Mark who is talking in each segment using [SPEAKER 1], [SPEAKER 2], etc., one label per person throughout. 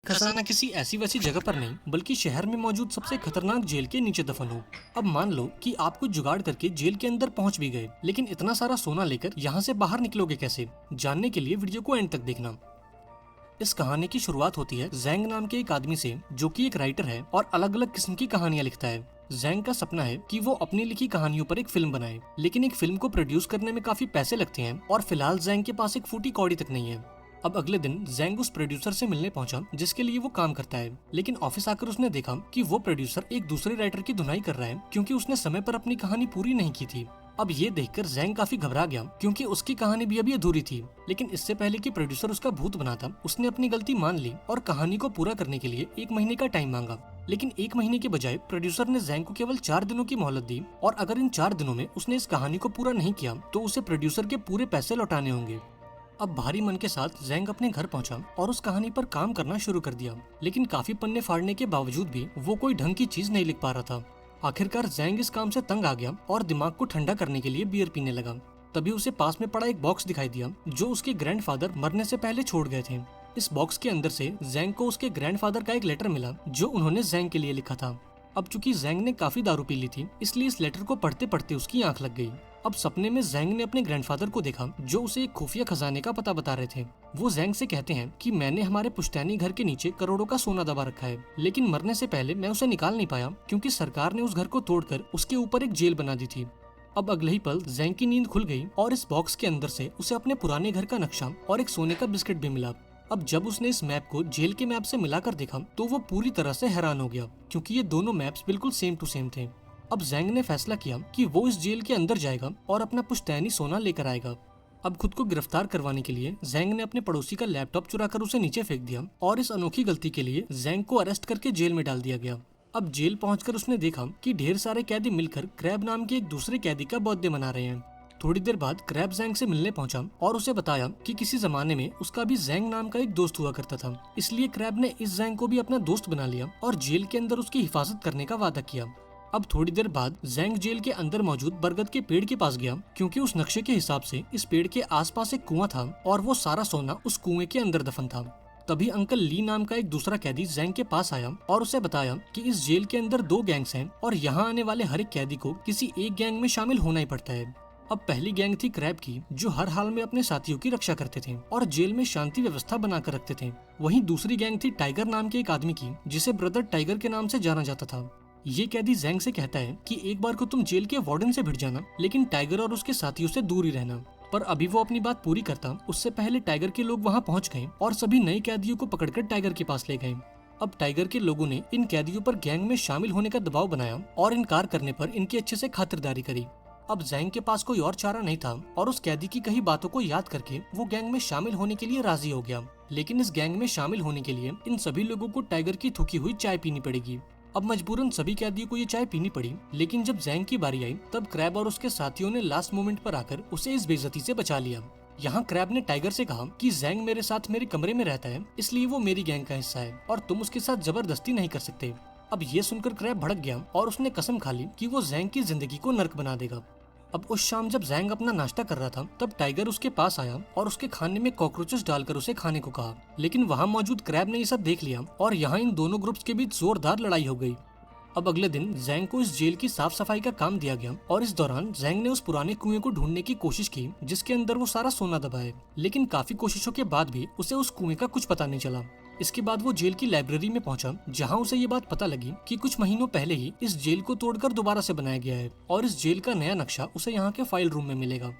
[SPEAKER 1] खजाना किसी ऐसी वैसी जगह पर नहीं बल्कि शहर में मौजूद सबसे खतरनाक जेल के नीचे दफन हो। अब मान लो कि आप कुछ जुगाड़ करके जेल के अंदर पहुंच भी गए, लेकिन इतना सारा सोना लेकर यहाँ से बाहर निकलोगे कैसे? जानने के लिए वीडियो को एंड तक देखना। इस कहानी की शुरुआत होती है जैंग नाम के एक आदमी से, जो कि एक राइटर है और अलग अलग किस्म की कहानियां लिखता है। जैंग का सपना है कि वो अपनी लिखी कहानियों पर एक फिल्म बनाए, लेकिन एक फिल्म को प्रोड्यूस करने में काफी पैसे लगते हैं और फिलहाल जैंग के पास एक फूटी कौड़ी तक नहीं है। अब अगले दिन जैंग उस प्रोड्यूसर से मिलने पहुंचा जिसके लिए वो काम करता है, लेकिन ऑफिस आकर उसने देखा कि वो प्रोड्यूसर एक दूसरे राइटर की धुनाई कर रहा है क्योंकि उसने समय पर अपनी कहानी पूरी नहीं की थी। अब ये देखकर जैंग काफी घबरा गया क्योंकि उसकी कहानी भी अभी अधूरी थी, लेकिन इससे पहले कि प्रोड्यूसर उसका भूत बनाता, उसने अपनी गलती मान ली और कहानी को पूरा करने के लिए 1 महीने का टाइम मांगा। लेकिन 1 महीने के बजाय प्रोड्यूसर ने जैंग को केवल 4 दिनों की मोहलत दी, और अगर इन 4 दिनों में उसने इस कहानी को पूरा नहीं किया तो उसे प्रोड्यूसर के पूरे पैसे लौटाने होंगे। अब भारी मन के साथ जैंग अपने घर पहुंचा और उस कहानी पर काम करना शुरू कर दिया, लेकिन काफी पन्ने फाड़ने के बावजूद भी वो कोई ढंग की चीज नहीं लिख पा रहा था। आखिरकार जैंग इस काम से तंग आ गया और दिमाग को ठंडा करने के लिए बियर पीने लगा। तभी उसे पास में पड़ा एक बॉक्स दिखाई दिया जो उसके ग्रैंडफादर मरने से पहले छोड़ गए थे। इस बॉक्स के अंदर से जैंग को उसके ग्रैंडफादर का एक लेटर मिला जो उन्होंने जैंग के लिए लिखा था। अब चूंकि जैंग ने काफी दारू पी ली थी, इसलिए इस लेटर को पढ़ते पढ़ते उसकी आंख लग गई। अब सपने में जैंग ने अपने ग्रैंडफादर को देखा जो उसे एक खुफिया खजाने का पता बता रहे थे। वो जैंग से कहते हैं कि मैंने हमारे पुश्तैनी घर के नीचे करोड़ों का सोना दबा रखा है, लेकिन मरने से पहले मैं उसे निकाल नहीं पाया क्योंकि सरकार ने उस घर को तोड़कर उसके ऊपर एक जेल बना दी थी। अब अगले ही पल जैंग की नींद खुल गई और इस बॉक्स के अंदर से उसे अपने पुराने घर का नक्शा और एक सोने का बिस्किट भी मिला। अब जब उसने इस मैप को जेल के मैप से मिलाकर देखा तो वो पूरी तरह से हैरान हो गया क्योंकि ये दोनों मैप्स बिल्कुल सेम टू सेम थे। अब जैंग ने फैसला किया कि वो इस जेल के अंदर जाएगा और अपना पुश्तैनी सोना लेकर आएगा। अब खुद को गिरफ्तार करवाने के लिए जैंग ने अपने पड़ोसी का लैपटॉप चुराकर उसे नीचे फेंक दिया और इस अनोखी गलती के लिए जैंग को अरेस्ट करके जेल में डाल दिया गया। अब जेल पहुंचकर उसने देखा कि ढेर सारे कैदी मिलकर क्रैब नाम के एक दूसरे कैदी का बर्थडे मना रहे हैं। थोड़ी देर बाद क्रैब जैंग से मिलने पहुंचा और उसे बताया कि किसी जमाने में उसका भी जैंग नाम का एक दोस्त हुआ करता था, इसलिए क्रैब ने इस जैंग को भी अपना दोस्त बना लिया और जेल के अंदर उसकी हिफाजत करने का वादा किया। अब थोड़ी देर बाद जैंग जेल के अंदर मौजूद बरगद के पेड़ के पास गया क्योंकि उस नक्शे के हिसाब से इस पेड़ के आसपास एक कुआं था और वो सारा सोना उस कुएं के अंदर दफन था। तभी अंकल ली नाम का एक दूसरा कैदी जैंग के पास आया और उसे बताया कि इस जेल के अंदर 2 गैंग्स हैं और यहाँ आने वाले हर एक कैदी को किसी एक गैंग में शामिल होना ही पड़ता है। अब पहली गैंग थी क्रैब की, जो हर हाल में अपने साथियों की रक्षा करते थे और जेल में शांति व्यवस्था बनाकर रखते थे। वहीं दूसरी गैंग थी टाइगर नाम के एक आदमी की, जिसे ब्रदर टाइगर के नाम से जाना जाता था। ये कैदी जैंग से कहता है कि एक बार को तुम जेल के वार्डन से भिड़ जाना, लेकिन टाइगर और उसके साथियों से दूर ही रहना। पर अभी वो अपनी बात पूरी करता उससे पहले टाइगर के लोग वहाँ पहुँच गए और सभी नए कैदियों को पकड़कर टाइगर के पास ले गए। अब टाइगर के लोगों ने इन कैदियों पर गैंग में शामिल होने का दबाव बनाया और इनकार करने पर इनकी अच्छे से खातिरदारी करी। अब जैंग के पास कोई और चारा नहीं था और उस कैदी की कही बातों को याद करके वो गैंग में शामिल होने के लिए राजी हो गया। लेकिन इस गैंग में शामिल होने के लिए इन सभी लोगों को टाइगर की थूकी हुई चाय पीनी पड़ेगी। अब मजबूरन सभी कैदियों को ये चाय पीनी पड़ी, लेकिन जब जैंग की बारी आई तब क्रैब और उसके साथियों ने लास्ट मोमेंट पर आकर उसे इस बेइज्जती से बचा लिया। यहाँ क्रैब ने टाइगर से कहा कि जैंग मेरे साथ मेरे कमरे में रहता है, इसलिए वो मेरी गैंग का हिस्सा है और तुम उसके साथ जबरदस्ती नहीं कर सकते। अब ये सुनकर क्रैब भड़क गया और उसने कसम खा ली कि वो जैंग की जिंदगी को नर्क बना देगा। अब उस शाम जब जैंग अपना नाश्ता कर रहा था तब टाइगर उसके पास आया और उसके खाने में कॉकरोचेस डालकर उसे खाने को कहा, लेकिन वहाँ मौजूद क्रैब ने ये सब देख लिया और यहाँ इन दोनों ग्रुप्स के बीच जोरदार लड़ाई हो गई। अब अगले दिन जैंग को इस जेल की साफ सफाई का काम दिया गया और इस दौरान जैंग ने उस पुराने कुएं को ढूंढने की कोशिश की जिसके अंदर वो सारा सोना दबा है, लेकिन काफी कोशिशों के बाद भी उसे उस कुएं का कुछ पता नहीं चला। इसके बाद वो जेल की लाइब्रेरी में पहुंचा जहां उसे ये बात पता लगी कि कुछ महीनों पहले ही इस जेल को तोड़कर दोबारा से बनाया गया है और इस जेल का नया नक्शा उसे यहाँ के फाइल रूम में मिलेगा।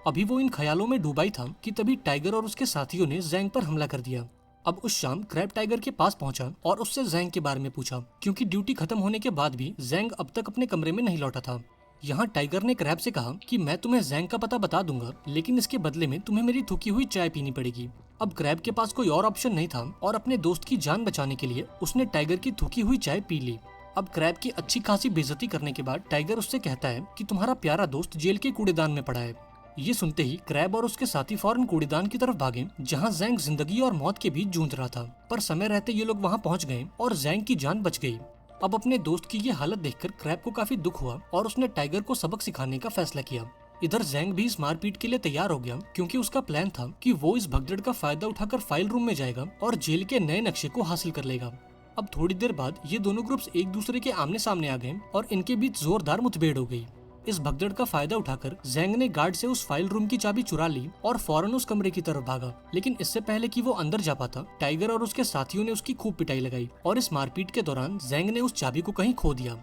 [SPEAKER 1] अभी वो इन ख्यालों में डूबा ही था कि तभी टाइगर और उसके साथियों ने जैंग पर हमला कर दिया। अब उस शाम क्रैब टाइगर के पास पहुंचा और उससे जैंग के बारे में पूछा क्योंकि ड्यूटी खत्म होने के बाद भी जैंग अब तक अपने कमरे में नहीं लौटा था। यहाँ टाइगर ने क्रैब से कहा कि मैं तुम्हें जैंग का पता बता दूंगा, लेकिन इसके बदले में तुम्हें मेरी थूकी हुई चाय पीनी पड़ेगी। अब क्रैब के पास कोई और ऑप्शन नहीं था और अपने दोस्त की जान बचाने के लिए उसने टाइगर की थूकी हुई चाय पी ली। अब क्रैब की अच्छी खासी बेइज्जती करने के बाद टाइगर उससे कहता है कि तुम्हारा प्यारा दोस्त जेल के कूड़ेदान में पड़ा है। ये सुनते ही क्रैब और उसके साथी फौरन कूड़ेदान की तरफ भागे जहाँ जैंग जिंदगी और मौत के बीच जूझ रहा था, पर समय रहते ये लोग वहाँ पहुँच गए और जैंग की जान बच गई। अब अपने दोस्त की ये हालत देखकर क्रैब को काफी दुख हुआ और उसने टाइगर को सबक सिखाने का फैसला किया। इधर जैंग भी इस मारपीट के लिए तैयार हो गया क्योंकि उसका प्लान था कि वो इस भगदड़ का फायदा उठाकर फाइल रूम में जाएगा और जेल के नए नक्शे को हासिल कर लेगा। अब थोड़ी देर बाद ये दोनों ग्रुप्स एक दूसरे के आमने सामने आ गए और इनके बीच जोरदार मुठभेड़ हो गई। इस भगदड़ का फायदा उठाकर जैंग ने गार्ड से उस फाइल रूम की चाबी चुरा ली और फौरन उस कमरे की तरफ भागा। लेकिन इससे पहले कि वो अंदर जा पाता, टाइगर और उसके साथियों ने उसकी खूब पिटाई लगाई और इस मारपीट के दौरान जैंग ने उस चाबी को कहीं खो दिया।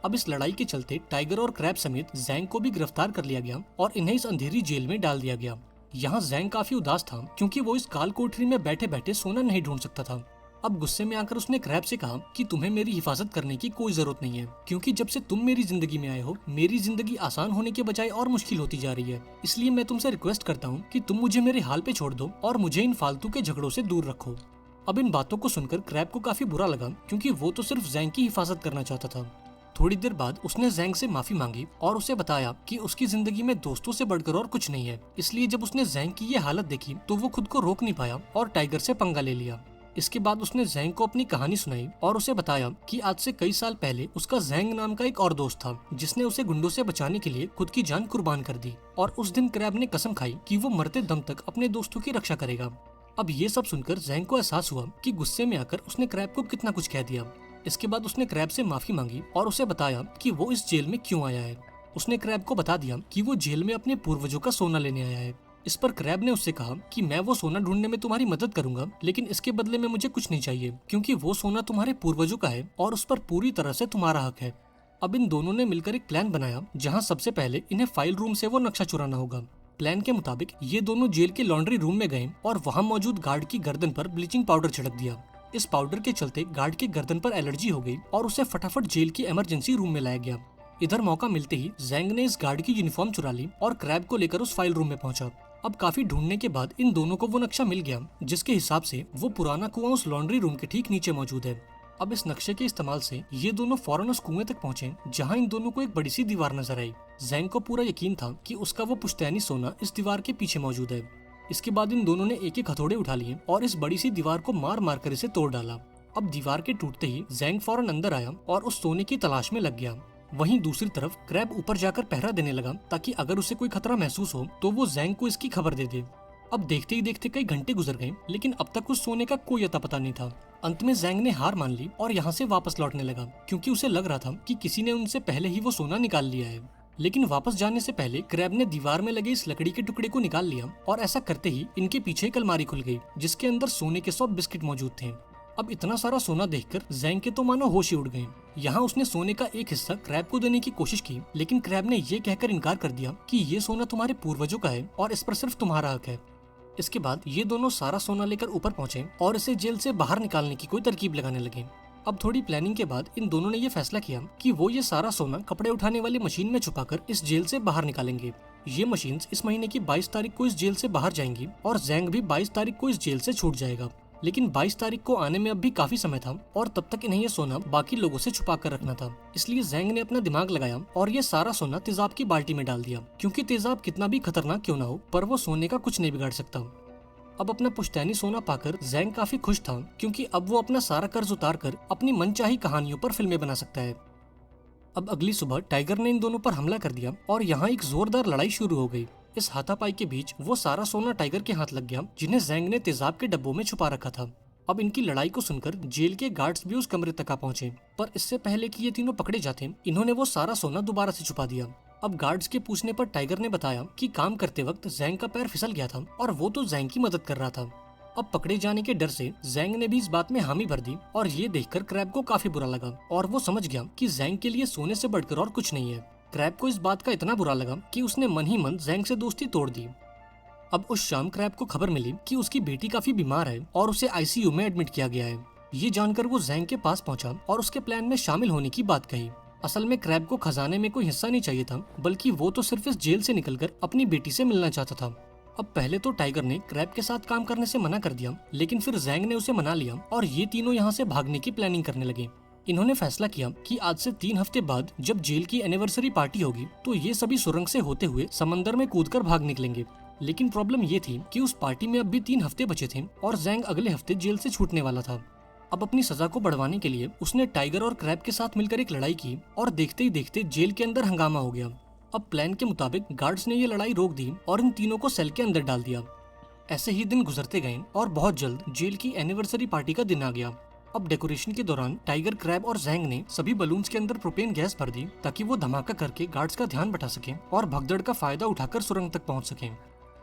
[SPEAKER 1] अब इस लड़ाई के चलते टाइगर और क्रैब समेत जैंग को भी गिरफ्तार कर लिया गया और इन्हें इस अंधेरी जेल में डाल दिया गया। यहाँ जैंग काफी उदास था क्योंकि वो इस काल कोठरी में बैठे बैठे सोना नहीं ढूंढ सकता था। अब गुस्से में आकर उसने क्रैब से कहा कि तुम्हें मेरी हिफाजत करने की कोई जरूरत नहीं है, क्योंकि जब से तुम मेरी जिंदगी में आए हो मेरी जिंदगी आसान होने के बजाय और मुश्किल होती जा रही है। इसलिए मैं तुमसे रिक्वेस्ट करता हूँ कि तुम मुझे मेरे हाल पे छोड़ दो और मुझे इन फालतू के झगड़ों से दूर रखो। अब इन बातों को सुनकर क्रैब को काफी बुरा लगा क्योंकि वो तो सिर्फ जैंग की हिफाजत करना चाहता था। थोड़ी देर बाद उसने जैंग से माफी मांगी और उसे बताया कि उसकी जिंदगी में दोस्तों से बढ़कर और कुछ नहीं है। इसलिए जब उसने जैंग की ये हालत देखी तो वो खुद को रोक नहीं पाया और टाइगर से पंगा ले लिया। इसके बाद उसने जैंग को अपनी कहानी सुनाई और उसे बताया कि आज से कई साल पहले उसका जैंग नाम का एक और दोस्त था जिसने उसे गुंडों से बचाने के लिए खुद की जान कुर्बान कर दी और उस दिन क्रैब ने कसम खाई कि वो मरते दम तक अपने दोस्तों की रक्षा करेगा। अब ये सब सुनकर जैंग को एहसास हुआ कि गुस्से में आकर उसने क्रैब को कितना कुछ कह दिया। इसके बाद उसने क्रैब से माफी मांगी और उसे बताया कि वो इस जेल में क्यों आया है। उसने क्रैब को बता दिया कि वो जेल में अपने पूर्वजों का सोना लेने आया है। इस पर क्रैब ने उससे कहा कि मैं वो सोना ढूंढने में तुम्हारी मदद करूंगा, लेकिन इसके बदले में मुझे कुछ नहीं चाहिए क्योंकि वो सोना तुम्हारे पूर्वजों का है और उस पर पूरी तरह से तुम्हारा हक है। अब इन दोनों ने मिलकर एक प्लान बनाया जहां सबसे पहले इन्हें फाइल रूम से वो नक्शा चुराना होगा। प्लान के मुताबिक ये दोनों जेल के लॉन्ड्री रूम में गए और वहाँ मौजूद गार्ड की गर्दन पर ब्लीचिंग पाउडर छिड़क दिया। इस पाउडर के चलते गार्ड की गर्दन पर एलर्जी हो गई और उसे फटाफट जेल की इमरजेंसी रूम में लाया गया। इधर मौका मिलते ही जैंग ने इस गार्ड की यूनिफॉर्म चुरा ली और क्रैब को लेकर उस फाइल रूम में पहुंचा। अब काफी ढूंढने के बाद इन दोनों को वो नक्शा मिल गया जिसके हिसाब से वो पुराना कुआं उस लॉन्ड्री रूम के ठीक नीचे मौजूद है। अब इस नक्शे के इस्तेमाल से ये दोनों फौरन उस कुएं तक पहुंचे जहां इन दोनों को एक बड़ी सी दीवार नजर आई। जैंग को पूरा यकीन था कि उसका वो पुश्तैनी सोना इस दीवार के पीछे मौजूद है। इसके बाद इन दोनों ने एक एक हथौड़े उठा लिए और इस बड़ी सी दीवार को मार मार कर इसे तोड़ डाला। अब दीवार के टूटते ही जैंग फौरन अंदर आया और उस सोने की तलाश में लग गया। वहीं दूसरी तरफ क्रैब ऊपर जाकर पहरा देने लगा ताकि अगर उसे कोई खतरा महसूस हो तो वो जैंग को इसकी खबर दे दे। अब देखते ही देखते कई घंटे गुजर गए लेकिन अब तक उस सोने का कोई अता पता नहीं था। अंत में जैंग ने हार मान ली और यहाँ से वापस लौटने लगा क्योंकि उसे लग रहा था कि किसी ने उनसे पहले ही वो सोना निकाल लिया है। लेकिन वापस जाने से पहले क्रैब ने दीवार में लगे इस लकड़ी के टुकड़े को निकाल लिया और ऐसा करते ही इनके पीछे एक अलमारी खुल गई जिसके अंदर सोने के 100 बिस्किट मौजूद थे। अब इतना सारा सोना देखकर जैंग के तो मानो होश ही उड़ गए। यहाँ उसने सोने का एक हिस्सा क्रैब को देने की कोशिश की लेकिन क्रैब ने ये कहकर इनकार कर दिया कि ये सोना तुम्हारे पूर्वजों का है और इस पर सिर्फ तुम्हारा हक है। इसके बाद ये दोनों सारा सोना लेकर ऊपर पहुंचे और इसे जेल से बाहर निकालने की कोई तरकीब लगाने लगे। अब थोड़ी प्लानिंग के बाद इन दोनों ने ये फैसला किया कि वो ये सारा सोना कपड़े उठाने वाली मशीन में छुपाकर इस जेल से बाहर निकालेंगे। ये मशीन्स इस महीने की 22 तारीख को इस जेल से बाहर जाएंगी और जैंग भी 22 तारीख को इस जेल से छूट जाएगा। लेकिन 22 तारीख को आने में अब भी काफी समय था और तब तक इन्हें ये सोना बाकी लोगों से छुपा कर रखना था। इसलिए जैंग ने अपना दिमाग लगाया और ये सारा सोना तेजाब की बाल्टी में डाल दिया क्योंकि तेजाब कितना भी खतरनाक क्यों ना हो पर वो सोने का कुछ नहीं बिगाड़ सकता। अब अपना पुश्तैनी सोना पाकर जैंग काफी खुश था क्योंकि अब वो अपना सारा कर्ज उतार कर अपनी मनचाही कहानियों पर फिल्में बना सकता है। अब अगली सुबह टाइगर ने इन दोनों पर हमला कर दिया और यहाँ एक जोरदार लड़ाई शुरू हो गई। इस हाथापाई के बीच वो सारा सोना टाइगर के हाथ लग गया जिन्हें जैंग ने तेजाब के डब्बों में छुपा रखा था। अब इनकी लड़ाई को सुनकर जेल के गार्ड्स भी उस कमरे तक आ पहुंचे, पर इससे पहले कि ये तीनों पकड़े जाते इन्होंने वो सारा सोना दोबारा से छुपा दिया। अब गार्ड्स के पूछने पर टाइगर ने बताया कि काम करते वक्त जैंग का पैर फिसल गया था और वो तो जैंग की मदद कर रहा था। अब पकड़े जाने के डर से जैंग ने भी इस बात में हामी भर दी और ये देखकर क्रैब को काफी बुरा लगा और वो समझ गया कि जैंग के लिए सोने से बढ़कर और कुछ नहीं है। क्रैब को इस बात का इतना बुरा लगा कि उसने मन ही मन जैंग से दोस्ती तोड़ दी। अब उस शाम क्रैब को खबर मिली कि उसकी बेटी काफी बीमार है और उसे आईसीयू में एडमिट किया गया है। ये जानकर वो जैंग के पास पहुंचा और उसके प्लान में शामिल होने की बात कही। असल में क्रैब को खजाने में कोई हिस्सा नहीं चाहिए था, बल्कि वो तो सिर्फ इस जेल से निकलकर अपनी बेटी से मिलना चाहता था। अब पहले तो टाइगर ने क्रैब के साथ काम करने से मना कर दिया, लेकिन फिर जैंग ने उसे मना लिया और ये तीनों यहाँ से भागने की प्लानिंग करने लगे। इन्होंने फैसला किया कि आज से 3 हफ्ते बाद जब जेल की एनिवर्सरी पार्टी होगी तो ये सभी सुरंग से होते हुए समंदर में कूदकर भाग निकलेंगे। लेकिन प्रॉब्लम ये थी कि उस पार्टी में अब भी 3 हफ्ते बचे थे और जैंग अगले हफ्ते जेल से छूटने वाला था। अब अपनी सजा को बढ़वाने के लिए उसने टाइगर और क्रैब के साथ मिलकर एक लड़ाई की और देखते ही देखते जेल के अंदर हंगामा हो गया। अब प्लान के मुताबिक गार्ड्स ने ये लड़ाई रोक दी और इन तीनों को सेल के अंदर डाल दिया। ऐसे ही दिन गुजरते गए और बहुत जल्द जेल की एनिवर्सरी पार्टी का दिन आ गया। अब डेकोरेशन के दौरान टाइगर, क्रैब और जैंग ने सभी बलून्स के अंदर प्रोपेन गैस भर दी ताकि वो धमाका करके गार्ड्स का ध्यान बटा सके और भगदड़ का फायदा उठाकर सुरंग तक पहुंच सके।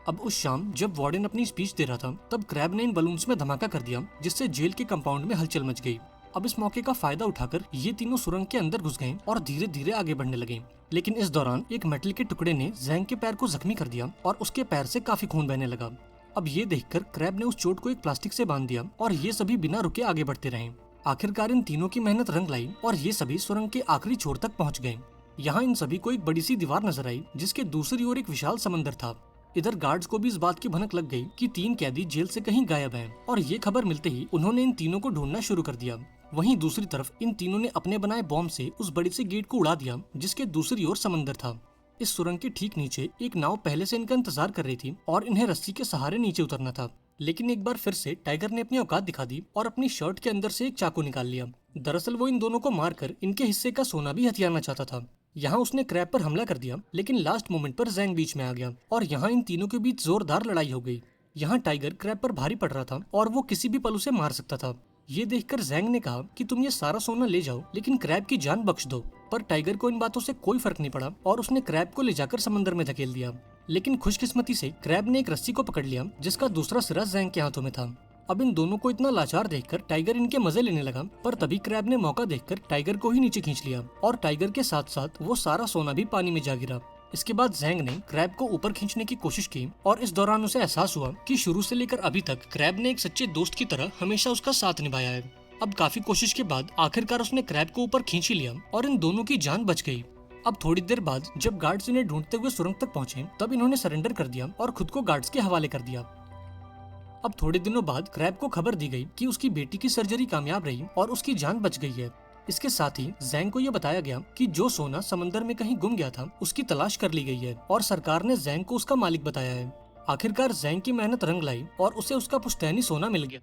[SPEAKER 1] अब उस शाम जब वार्डन अपनी स्पीच दे रहा था तब क्रैब ने इन बलून्स में धमाका कर दिया, जिससे जेल के कंपाउंड में हलचल मच गई। अब इस मौके का फायदा उठाकर ये तीनों सुरंग के अंदर घुस गए और धीरे धीरे आगे बढ़ने लगे। लेकिन इस दौरान एक मेटल के टुकड़े ने जैंग के पैर को जख्मी कर दिया और उसके पैर से काफी खून बहने लगा। अब ये देखकर क्रैब ने उस चोट को एक प्लास्टिक से बांध दिया और ये सभी बिना रुके आगे बढ़ते रहे। आखिरकार इन तीनों की मेहनत रंग लाई और ये सभी सुरंग के आखिरी छोर तक पहुंच गए। यहाँ इन सभी को एक बड़ी सी दीवार नजर आई जिसके दूसरी ओर एक विशाल समंदर था। इधर गार्ड्स को भी इस बात की भनक लग गई कि 3 कैदी जेल से कहीं गायब हैं और ये खबर मिलते ही उन्होंने इन तीनों को ढूंढना शुरू कर दिया। वहीं दूसरी तरफ इन तीनों ने अपने बनाए बॉम्ब से उस बड़ी सी गेट को उड़ा दिया जिसके दूसरी ओर समंदर था। इस सुरंग के ठीक नीचे एक नाव पहले से इनका इंतजार कर रही थी और इन्हें रस्सी के सहारे नीचे उतरना था। लेकिन एक बार फिर से टाइगर ने अपनी औकात दिखा दी और अपनी शर्ट के अंदर से एक चाकू निकाल लिया। दरअसल वो इन दोनों को मारकर इनके हिस्से का सोना भी हथियाना चाहता था। यहाँ उसने क्रैब पर हमला कर दिया, लेकिन लास्ट मोमेंट पर जैंग बीच में आ गया और यहाँ इन तीनों के बीच जोरदार लड़ाई हो गई। यहाँ टाइगर क्रैब पर भारी पड़ रहा था और वो किसी भी पल उसे मार सकता था। ये देखकर जैंग ने कहा कि तुम ये सारा सोना ले जाओ लेकिन क्रैब की जान बख्श दो। पर टाइगर को इन बातों से कोई फर्क नहीं पड़ा और उसने क्रैब को ले जाकर समंदर में धकेल दिया। लेकिन खुशकिस्मती से क्रैब ने एक रस्सी को पकड़ लिया जिसका दूसरा सिरा जैंग के हाथों में था। अब इन दोनों को इतना लाचार देखकर टाइगर इनके मजे लेने लगा, पर तभी क्रैब ने मौका देखकर टाइगर को ही नीचे खींच लिया और टाइगर के साथ साथ वो सारा सोना भी पानी में जा गिरा। इसके बाद जैंग ने क्रैब को ऊपर खींचने की कोशिश की और इस दौरान उसे एहसास हुआ कि शुरू से लेकर अभी तक क्रैब ने एक सच्चे दोस्त की तरह हमेशा उसका साथ निभाया है। अब काफी कोशिश के बाद आखिरकार उसने क्रैब को ऊपर खींच ही लिया और इन दोनों की जान बच गई। अब थोड़ी देर बाद जब गार्ड्स इन्हें ढूंढते हुए सुरंग तक पहुंचे तब इन्होंने सरेंडर कर दिया और खुद को गार्ड्स के हवाले कर दिया। अब थोड़े दिनों बाद क्रैब को खबर दी गई कि उसकी बेटी की सर्जरी कामयाब रही और उसकी जान बच गई है। इसके साथ ही जैंग को यह बताया गया कि जो सोना समंदर में कहीं गुम गया था उसकी तलाश कर ली गई है और सरकार ने जैंग को उसका मालिक बताया है। आखिरकार जैंग की मेहनत रंग लाई और उसे उसका पुश्तैनी सोना मिल गया।